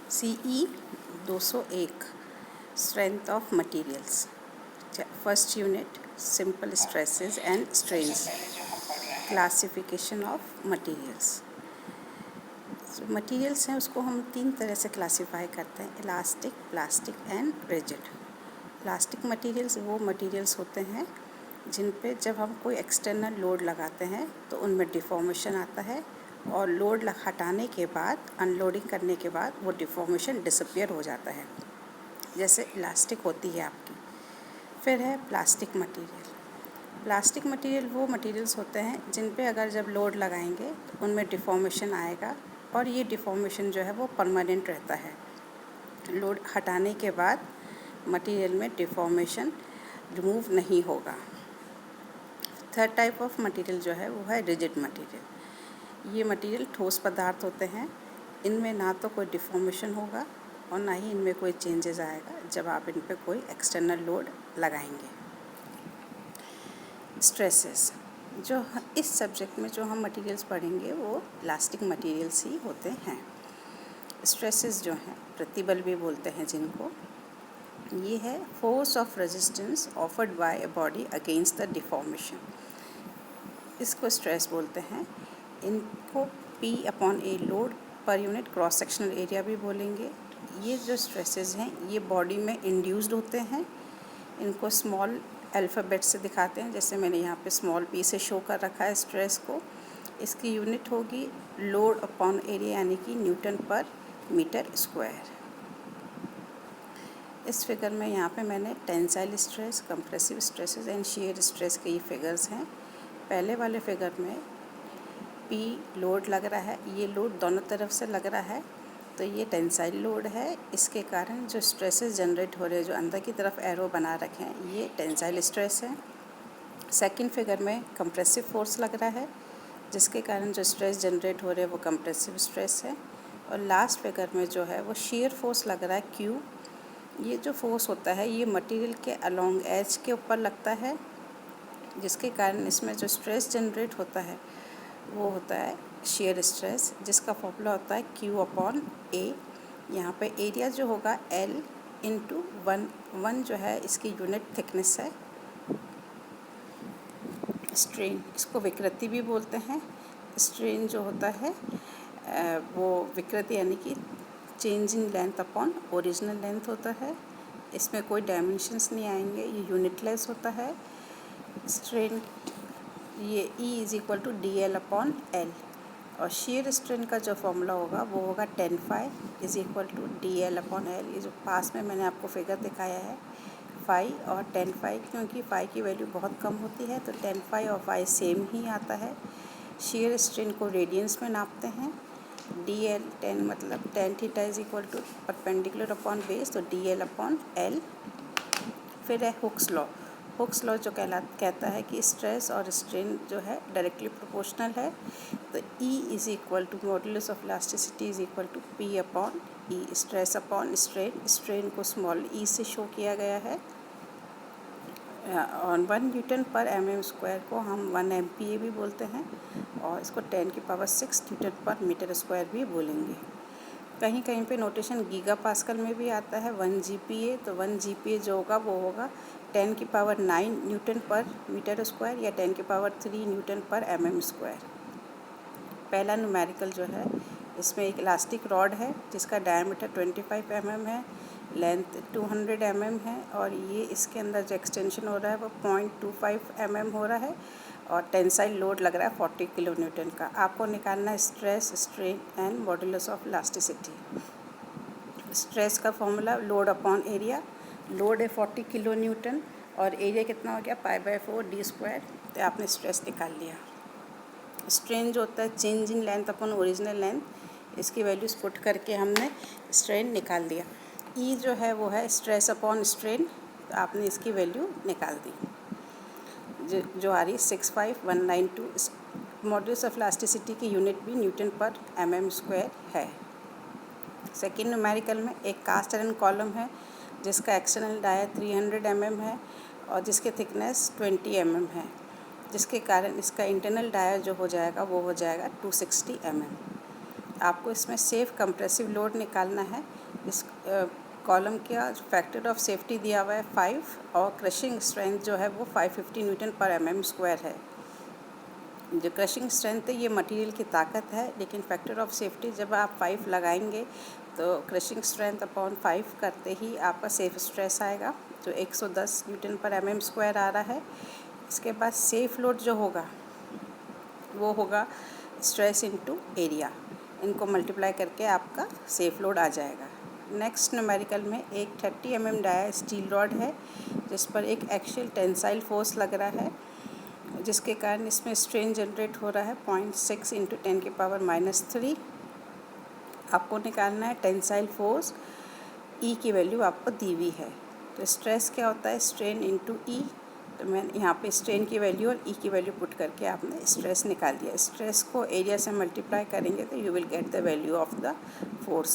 CE 201 Strength of Materials. First unit, Simple Stresses and Strains. Classification of Materials. जो materials हैं उसको हम 3 तरह से क्लासीफाई करते हैं: elastic, plastic and rigid. Elastic materials वो मटीरियल्स होते हैं जिन पे जब हम कोई एक्सटर्नल लोड लगाते हैं तो उनमें डिफॉर्मेशन आता है और लोड हटाने के बाद, अनलोडिंग करने के बाद वो डिफॉर्मेशन डिसअपियर हो जाता है, जैसे इलास्टिक होती है आपकी। फिर है प्लास्टिक मटेरियल। प्लास्टिक मटेरियल वो मटेरियल्स होते हैं जिन पे अगर जब लोड लगाएंगे तो उनमें डिफॉर्मेशन आएगा और ये डिफॉर्मेशन जो है वो परमानेंट रहता है। लोड हटाने के बाद मटेरियल में डिफॉर्मेशन रिमूव नहीं होगा। थर्ड टाइप ऑफ मटेरियल जो है वो है रिजिड मटेरियल। ये मटेरियल ठोस पदार्थ होते हैं। इनमें ना तो कोई डिफॉर्मेशन होगा और ना ही इनमें कोई चेंजेस आएगा जब आप इन पे कोई एक्सटर्नल लोड लगाएंगे। स्ट्रेसेस, जो इस सब्जेक्ट में जो हम मटेरियल्स पढ़ेंगे वो इलास्टिक मटेरियल्स ही होते हैं। स्ट्रेसेस जो हैं, प्रतिबल भी बोलते हैं जिनको, ये है force of resistance offered by a body against the deformation. इसको स्ट्रेस बोलते हैं। इनको P/A load per unit cross sectional area भी बोलेंगे। ये जो स्ट्रेसेस हैं ये बॉडी में इंड्यूस्ड होते हैं। इनको स्मॉल अल्फ़ाबेट से दिखाते हैं, जैसे मैंने यहाँ पे स्मॉल p से शो कर रखा है स्ट्रेस को। इसकी यूनिट होगी लोड अपॉन एरिया, यानी कि न्यूटन पर मीटर स्क्वायर। इस फिगर में यहाँ पे मैंने tensile stress, compressive stresses and shear stress के ये फिगर्स हैं। पहले वाले फिगर में P लोड लग रहा है, ये लोड दोनों तरफ से लग रहा है, तो ये टेंसाइल लोड है। इसके कारण जो स्ट्रेसेस जनरेट हो रहे हैं, जो अंदर की तरफ एरो बना रखे हैं, ये टेंसाइल स्ट्रेस है। सेकंड फिगर में कंप्रेसिव फोर्स लग रहा है, जिसके कारण जो स्ट्रेस जनरेट हो रहे हैं वो कंप्रेसिव स्ट्रेस है। और लास्ट फिगर में जो है वो शियर फोर्स लग रहा है, Q। ये जो फोर्स होता है ये मटेरियल के अलोंग एज के ऊपर लगता है, जिसके कारण इसमें जो स्ट्रेस जनरेट होता है वो होता है शियर स्ट्रेस, जिसका फॉर्मूला होता है Q/A। यहाँ पे एरिया जो होगा L/1 जो है इसकी यूनिट थिकनेस है। स्ट्रेन, इसको विकृति भी बोलते हैं। स्ट्रेन जो होता है वो विकृति यानी कि change in length upon original length होता है। इसमें कोई डायमेंशंस नहीं आएंगे, ये यूनिटलेस होता है। स्ट्रेन ये E=dl/L। और शियर स्ट्रेन का जो फॉर्मूला होगा वो होगा tan phi =dl/L। ये जो पास में मैंने आपको फिगर दिखाया है फाई और tan phi, क्योंकि फाई की वैल्यू बहुत कम होती है तो tan phi और फाई सेम ही आता है। शियर स्ट्रेन को रेडियंस में नापते हैं। dl tan मतलब tan theta perpendicular upon base, तो dl/L। फिर है हुक्स लॉ। हुक्स लॉ जो कहता है कि स्ट्रेस और स्ट्रेन जो है डायरेक्टली प्रोपोर्शनल है, तो E modulus of elasticity P/E। Stress upon strain, strain को स्मॉल e से शो किया गया है। और 1 न्यूटन पर mm² को हम 1 MPa भी बोलते हैं और इसको 10⁶ न्यूटन पर मीटर स्क्वायर भी बोलेंगे। कहीं कहीं पे नोटेशन गीगा पास्कल में भी आता है 1 GPa, तो 1 GPa जो होगा वो होगा 10⁹ न्यूटन पर मीटर स्क्वायर या 10⁻³ न्यूटन पर mm²। पहला न्यूमेरिकल जो है इसमें एक इलास्टिक रॉड है जिसका डायमीटर 25 mm है, लेंथ 200 mm है और ये इसके अंदर जो एक्सटेंशन हो रहा है वो 0.25 mm हो रहा है और टेंसाइल लोड लग रहा है 40 kN का। आपको निकालना है stress, strain and modulus of elasticity. Stress का formula load upon area. Load है 40 kN और एरिया कितना हो गया π/4 d², तो आपने स्ट्रेस निकाल लिया। स्ट्रेन जो होता है change in length upon original length, इसकी वैल्यूज पुट करके हमने स्ट्रेन निकाल दिया। ई जो है वो है स्ट्रेस अपॉन स्ट्रेन, तो आपने इसकी वैल्यू निकाल दी जो आ रही है 65192। मॉडुलस ऑफ इलास्टिसिटी की यूनिट भी न्यूटन पर mm² है। सेकेंड न्यूमेरिकल में एक कास्ट आयरन कॉलम है जिसका एक्सटर्नल डाया 300 mm है और जिसके थिकनेस 20 mm है, जिसके कारण इसका इंटरनल डाया जो हो जाएगा वो हो जाएगा 260 mm। आपको इसमें सेफ कंप्रेसिव लोड निकालना है। इस कॉलम का फैक्टर ऑफ सेफ्टी दिया हुआ है 5 और क्रशिंग स्ट्रेंथ जो है वो 550 न्यूटन पर mm² है। जो क्रशिंग स्ट्रेंथ है ये मटेरियल की ताकत है, लेकिन फैक्टर ऑफ सेफ्टी जब आप 5 लगाएंगे तो क्रशिंग स्ट्रेंथ अपॉन 5 करते ही आपका सेफ स्ट्रेस आएगा जो 110 न्यूटन पर mm² आ रहा है। इसके बाद सेफ लोड जो होगा वो होगा स्ट्रेस इनटू एरिया, इनको मल्टीप्लाई करके आपका सेफ लोड आ जाएगा। नेक्स्ट न्यूमेरिकल में एक 30 mm डाया स्टील रॉड है जिस पर एक एक्सियल टेंसाइल फोर्स लग रहा है, जिसके कारण इसमें स्ट्रेन जनरेट हो रहा है 0.6 × 10⁻³ आपको निकालना है। टेंसाइल फोर्स ई की वैल्यू आपको दी हुई है। तो स्ट्रेस क्या होता है, स्ट्रेन इनटू ई। तो मैंने यहाँ पे स्ट्रेन की वैल्यू और ई की वैल्यू पुट करके आपने स्ट्रेस निकाल दिया। स्ट्रेस को एरिया से मल्टीप्लाई करेंगे तो you will get the value of the force.